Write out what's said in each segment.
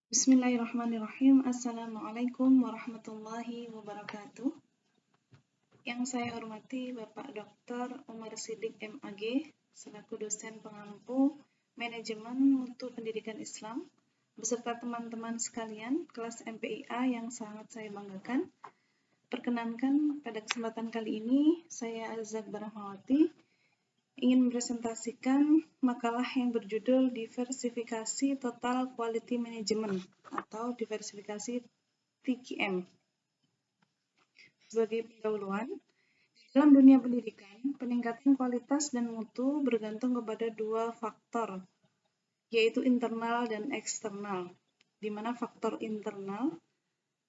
Bismillahirrahmanirrahim. Assalamualaikum warahmatullahi wabarakatuh. Yang saya hormati Bapak Dr. Umar Sidik MAG, selaku dosen pengampu Manajemen Mutu Pendidikan Islam, beserta teman-teman sekalian kelas MPIA yang sangat saya banggakan. Perkenankan pada kesempatan kali ini, saya Azab Barahmawati ingin mempresentasikan makalah yang berjudul Diversifikasi Total Quality Management atau diversifikasi TQM. Sebagai pendahuluan, dalam dunia pendidikan, peningkatan kualitas dan mutu bergantung kepada dua faktor, yaitu internal dan eksternal, di mana faktor internal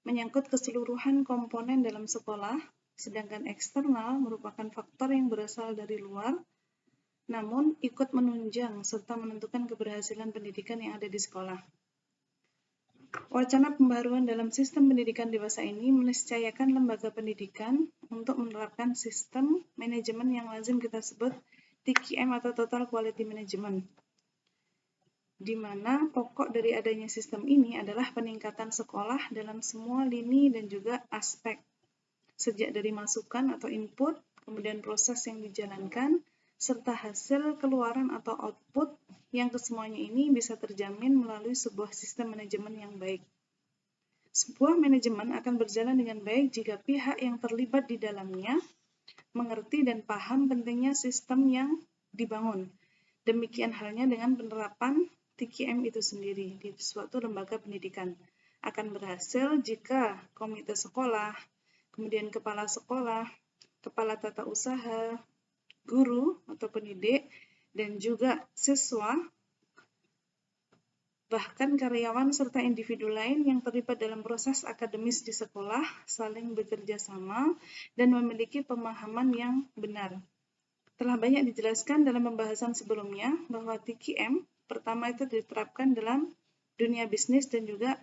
menyangkut keseluruhan komponen dalam sekolah, sedangkan eksternal merupakan faktor yang berasal dari luar, namun ikut menunjang serta menentukan keberhasilan pendidikan yang ada di sekolah. Wacana pembaruan dalam sistem pendidikan dewasa ini meniscayakan lembaga pendidikan untuk menerapkan sistem manajemen yang lazim kita sebut TQM atau Total Quality Management, di mana pokok dari adanya sistem ini adalah peningkatan sekolah dalam semua lini dan juga aspek, sejak dari masukan atau input, kemudian proses yang dijalankan, serta hasil keluaran atau output yang kesemuanya ini bisa terjamin melalui sebuah sistem manajemen yang baik. Sebuah manajemen akan berjalan dengan baik jika pihak yang terlibat di dalamnya mengerti dan paham pentingnya sistem yang dibangun. Demikian halnya dengan penerapan TQM itu sendiri di suatu lembaga pendidikan. Akan berhasil jika komite sekolah, kemudian kepala sekolah, kepala tata usaha, guru atau pendidik, dan juga siswa, bahkan karyawan serta individu lain yang terlibat dalam proses akademis di sekolah saling bekerja sama dan memiliki pemahaman yang benar. Telah banyak dijelaskan dalam pembahasan sebelumnya bahwa TQM pertama itu diterapkan dalam dunia bisnis dan juga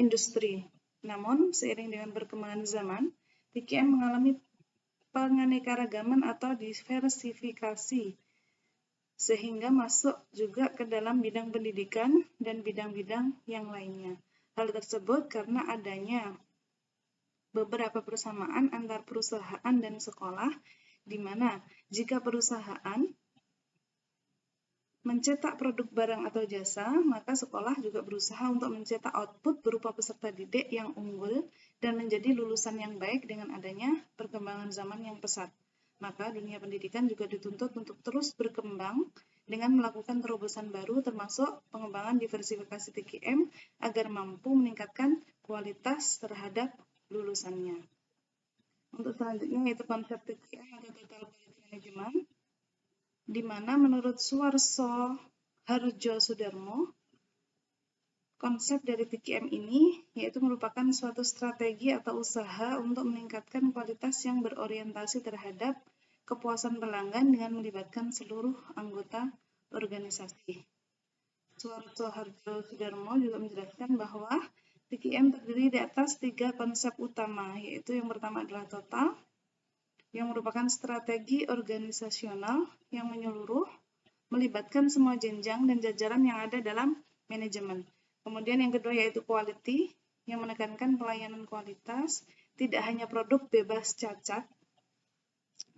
industri. Namun, seiring dengan perkembangan zaman, TQM mengalami penganekaragaman atau diversifikasi, sehingga masuk juga ke dalam bidang pendidikan dan bidang-bidang yang lainnya. Hal tersebut karena adanya beberapa persamaan antar perusahaan dan sekolah, di mana jika perusahaan mencetak produk barang atau jasa, maka sekolah juga berusaha untuk mencetak output berupa peserta didik yang unggul dan menjadi lulusan yang baik dengan adanya perkembangan zaman yang pesat. Maka dunia pendidikan juga dituntut untuk terus berkembang dengan melakukan terobosan baru termasuk pengembangan diversifikasi TQM agar mampu meningkatkan kualitas terhadap lulusannya. Untuk selanjutnya yaitu konsep TQM atau Total Quality Management, di mana menurut Suarso Harjosudarmo, konsep dari TQM ini yaitu merupakan suatu strategi atau usaha untuk meningkatkan kualitas yang berorientasi terhadap kepuasan pelanggan dengan melibatkan seluruh anggota organisasi. Suarso Harjosudarmo juga menjelaskan bahwa TQM terdiri di atas 3 konsep utama, yaitu yang pertama adalah total, yang merupakan strategi organisasional yang menyeluruh, melibatkan semua jenjang dan jajaran yang ada dalam manajemen. Kemudian yang kedua yaitu quality, yang menekankan pelayanan kualitas, tidak hanya produk bebas cacat,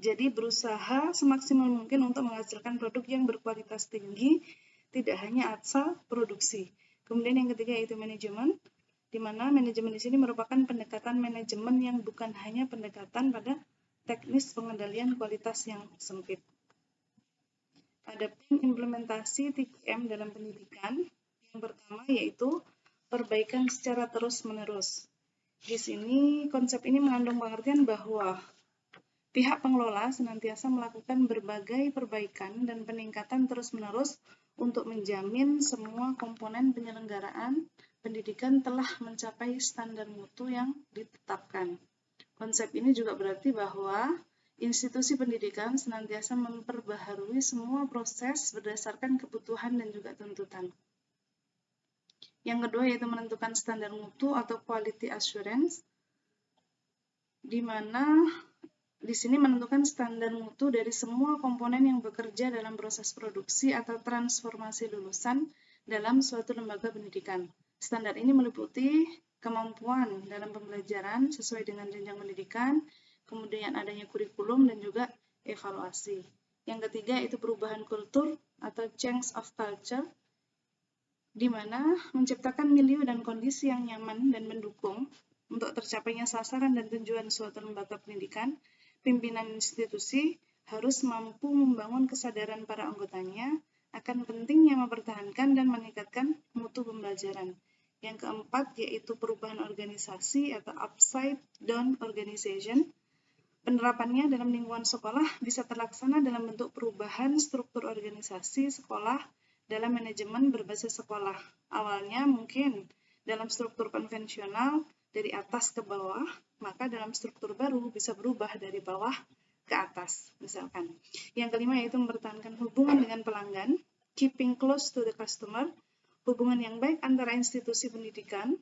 jadi berusaha semaksimal mungkin untuk menghasilkan produk yang berkualitas tinggi, tidak hanya asal produksi. Kemudian yang ketiga yaitu manajemen, di mana manajemen di sini merupakan pendekatan manajemen yang bukan hanya pendekatan pada teknis pengendalian kualitas yang sempit. Adapun implementasi TQM dalam pendidikan, yang pertama yaitu perbaikan secara terus-menerus. Di sini konsep ini mengandung pengertian bahwa pihak pengelola senantiasa melakukan berbagai perbaikan dan peningkatan terus-menerus untuk menjamin semua komponen penyelenggaraan pendidikan telah mencapai standar mutu yang ditetapkan. Konsep ini juga berarti bahwa institusi pendidikan senantiasa memperbaharui semua proses berdasarkan kebutuhan dan juga tuntutan. Yang kedua yaitu menentukan standar mutu atau quality assurance, di mana di sini menentukan standar mutu dari semua komponen yang bekerja dalam proses produksi atau transformasi lulusan dalam suatu lembaga pendidikan. Standar ini meliputi kemampuan dalam pembelajaran sesuai dengan jenjang pendidikan, kemudian adanya kurikulum dan juga evaluasi. Yang ketiga itu perubahan kultur atau change of culture, di mana menciptakan milieu dan kondisi yang nyaman dan mendukung untuk tercapainya sasaran dan tujuan suatu lembaga pendidikan. Pimpinan institusi harus mampu membangun kesadaran para anggotanya akan pentingnya mempertahankan dan meningkatkan mutu pembelajaran. Yang keempat yaitu perubahan organisasi atau upside down organization. Penerapannya dalam lingkungan sekolah bisa terlaksana dalam bentuk perubahan struktur organisasi sekolah dalam manajemen berbasis sekolah. Awalnya mungkin dalam struktur konvensional dari atas ke bawah, maka dalam struktur baru bisa berubah dari bawah ke atas, misalkan. Yang kelima yaitu mempertahankan hubungan dengan pelanggan, keeping close to the customer, hubungan yang baik antara institusi pendidikan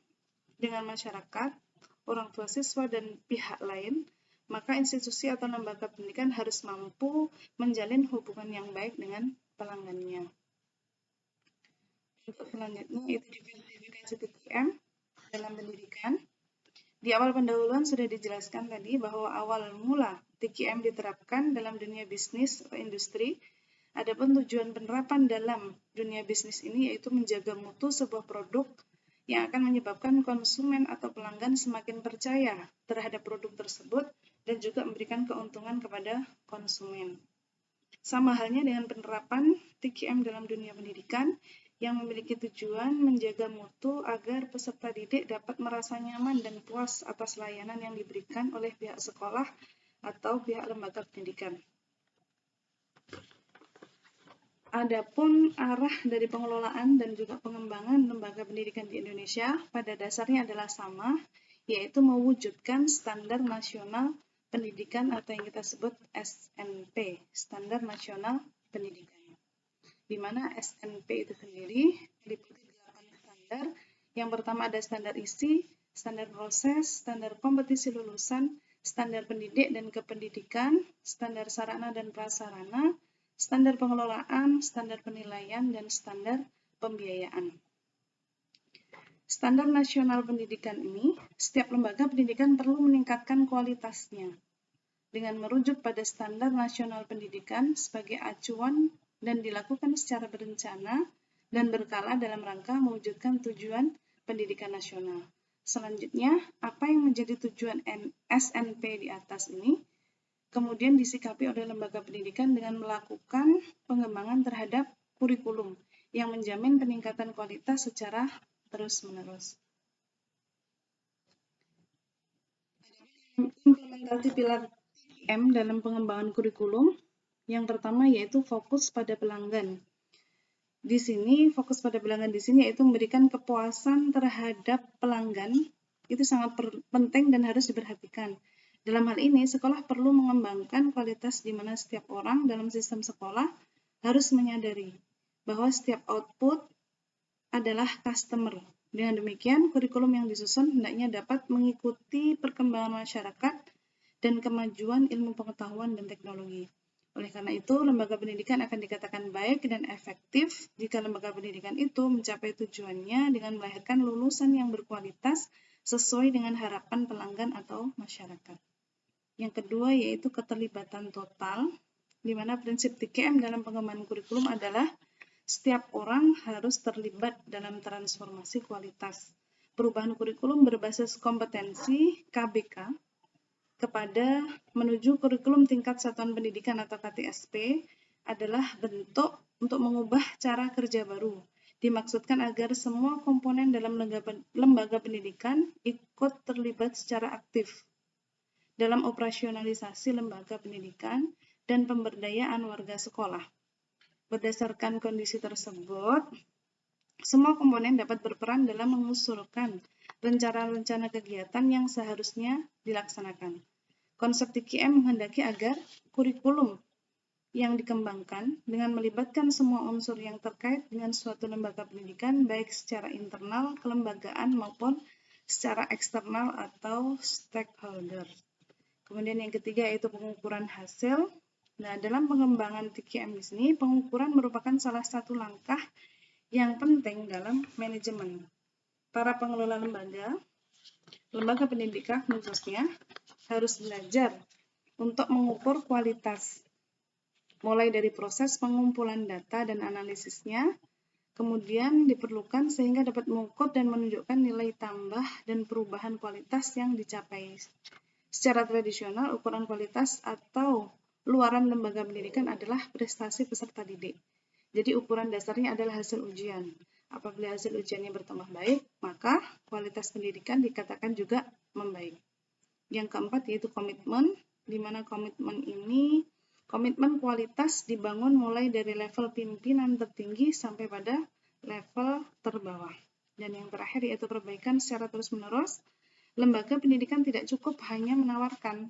dengan masyarakat, orang tua siswa, dan pihak lain, maka institusi atau lembaga pendidikan harus mampu menjalin hubungan yang baik dengan pelanggannya. Untuk selanjutnya itu diversifikasi TKM dalam pendidikan. Di awal pendahuluan sudah dijelaskan tadi bahwa awal mula TKM diterapkan dalam dunia bisnis atau industri. Adapun tujuan penerapan dalam dunia bisnis ini yaitu menjaga mutu sebuah produk yang akan menyebabkan konsumen atau pelanggan semakin percaya terhadap produk tersebut dan juga memberikan keuntungan kepada konsumen. Sama halnya dengan penerapan TKM dalam dunia pendidikan yang memiliki tujuan menjaga mutu agar peserta didik dapat merasa nyaman dan puas atas layanan yang diberikan oleh pihak sekolah atau pihak lembaga pendidikan. Adapun arah dari pengelolaan dan juga pengembangan lembaga pendidikan di Indonesia pada dasarnya adalah sama, yaitu mewujudkan standar nasional pendidikan atau yang kita sebut SNP, Standar Nasional Pendidikan. Di mana SNP itu sendiri meliputi 8 standar. Yang pertama ada standar isi, standar proses, standar kompetisi lulusan, standar pendidik dan kependidikan, standar sarana dan prasarana, standar pengelolaan, standar penilaian, dan standar pembiayaan. Standar nasional pendidikan ini, setiap lembaga pendidikan perlu meningkatkan kualitasnya dengan merujuk pada standar nasional pendidikan sebagai acuan dan dilakukan secara berencana dan berkala dalam rangka mewujudkan tujuan pendidikan nasional. Selanjutnya, apa yang menjadi tujuan SNP di atas ini kemudian disikapi oleh lembaga pendidikan dengan melakukan pengembangan terhadap kurikulum yang menjamin peningkatan kualitas secara terus-menerus. Implementasi pilar TKM dalam pengembangan kurikulum yang pertama yaitu fokus pada pelanggan. Di sini fokus pada pelanggan di sini yaitu memberikan kepuasan terhadap pelanggan. Itu sangat penting dan harus diperhatikan. Dalam hal ini, sekolah perlu mengembangkan kualitas di mana setiap orang dalam sistem sekolah harus menyadari bahwa setiap output adalah customer. Dengan demikian, kurikulum yang disusun hendaknya dapat mengikuti perkembangan masyarakat dan kemajuan ilmu pengetahuan dan teknologi. Oleh karena itu, lembaga pendidikan akan dikatakan baik dan efektif jika lembaga pendidikan itu mencapai tujuannya dengan melahirkan lulusan yang berkualitas sesuai dengan harapan pelanggan atau masyarakat. Yang kedua yaitu keterlibatan total, di mana prinsip TKM dalam pengembangan kurikulum adalah setiap orang harus terlibat dalam transformasi kualitas. Perubahan kurikulum berbasis kompetensi KBK kepada menuju kurikulum tingkat satuan pendidikan atau KTSP adalah bentuk untuk mengubah cara kerja baru. Dimaksudkan agar semua komponen dalam lembaga pendidikan ikut terlibat secara aktif dalam operasionalisasi lembaga pendidikan dan pemberdayaan warga sekolah. Berdasarkan kondisi tersebut, semua komponen dapat berperan dalam mengusulkan rencana-rencana kegiatan yang seharusnya dilaksanakan. Konsep TKM menghendaki agar kurikulum yang dikembangkan dengan melibatkan semua unsur yang terkait dengan suatu lembaga pendidikan, baik secara internal, kelembagaan, maupun secara eksternal atau stakeholder. Kemudian yang ketiga yaitu pengukuran hasil. Nah, dalam pengembangan TKM di sini, pengukuran merupakan salah satu langkah yang penting dalam manajemen. Para pengelola lembaga pendidikan khususnya, harus belajar untuk mengukur kualitas, mulai dari proses pengumpulan data dan analisisnya, kemudian diperlukan sehingga dapat mengukur dan menunjukkan nilai tambah dan perubahan kualitas yang dicapai. Secara tradisional, ukuran kualitas atau luaran lembaga pendidikan adalah prestasi peserta didik. Jadi ukuran dasarnya adalah hasil ujian. Apabila hasil ujiannya bertambah baik, maka kualitas pendidikan dikatakan juga membaik. Yang keempat yaitu komitmen, di mana komitmen kualitas dibangun mulai dari level pimpinan tertinggi sampai pada level terbawah. Dan yang terakhir yaitu perbaikan secara terus-menerus. Lembaga pendidikan tidak cukup hanya menawarkan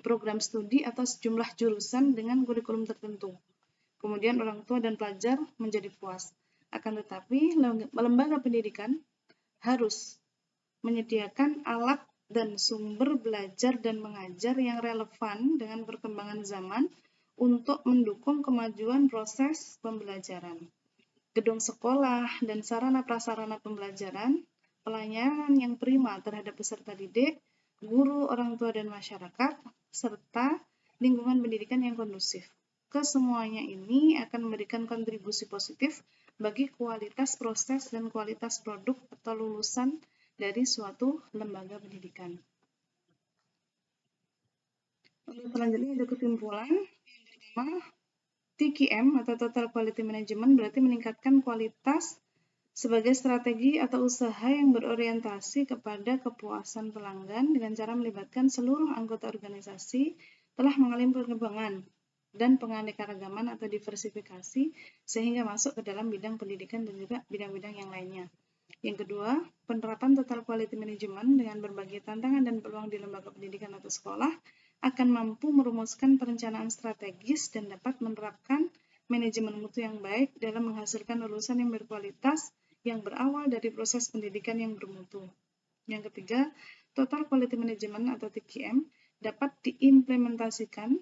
program studi atau sejumlah jurusan dengan kurikulum tertentu. Kemudian orang tua dan pelajar menjadi puas. Akan tetapi, lembaga pendidikan harus menyediakan alat dan sumber belajar dan mengajar yang relevan dengan perkembangan zaman untuk mendukung kemajuan proses pembelajaran. Gedung sekolah dan sarana prasarana pembelajaran, pelayanan yang prima terhadap peserta didik, guru, orang tua, dan masyarakat, serta lingkungan pendidikan yang kondusif. Kesemuanya ini akan memberikan kontribusi positif bagi kualitas proses dan kualitas produk atau lulusan dari suatu lembaga pendidikan. Lalu selanjutnya ada kesimpulan. Yang pertama, TQM atau Total Quality Management berarti meningkatkan kualitas sebagai strategi atau usaha yang berorientasi kepada kepuasan pelanggan dengan cara melibatkan seluruh anggota organisasi telah mengalami perkembangan dan penganekaragaman atau diversifikasi sehingga masuk ke dalam bidang pendidikan dan juga bidang-bidang yang lainnya. Yang kedua, penerapan Total Quality Management dengan berbagai tantangan dan peluang di lembaga pendidikan atau sekolah akan mampu merumuskan perencanaan strategis dan dapat menerapkan manajemen mutu yang baik dalam menghasilkan lulusan yang berkualitas yang berawal dari proses pendidikan yang bermutu. Yang ketiga, Total Quality Management atau TQM dapat diimplementasikan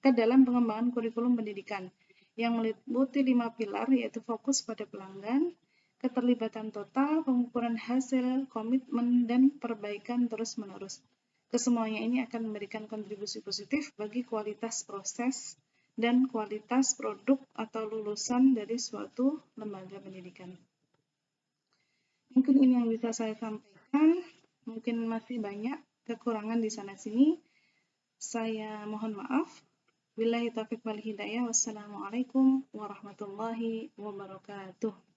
ke dalam pengembangan kurikulum pendidikan yang meliputi 5 pilar yaitu fokus pada pelanggan, keterlibatan total, pengukuran hasil, komitmen, dan perbaikan terus-menerus. Kesemuanya ini akan memberikan kontribusi positif bagi kualitas proses dan kualitas produk atau lulusan dari suatu lembaga pendidikan. Mungkin ini yang bisa saya sampaikan, mungkin masih banyak kekurangan di sana-sini. Saya mohon maaf. Billahi taufiq wal hidayah. Wassalamualaikum warahmatullahi wabarakatuh.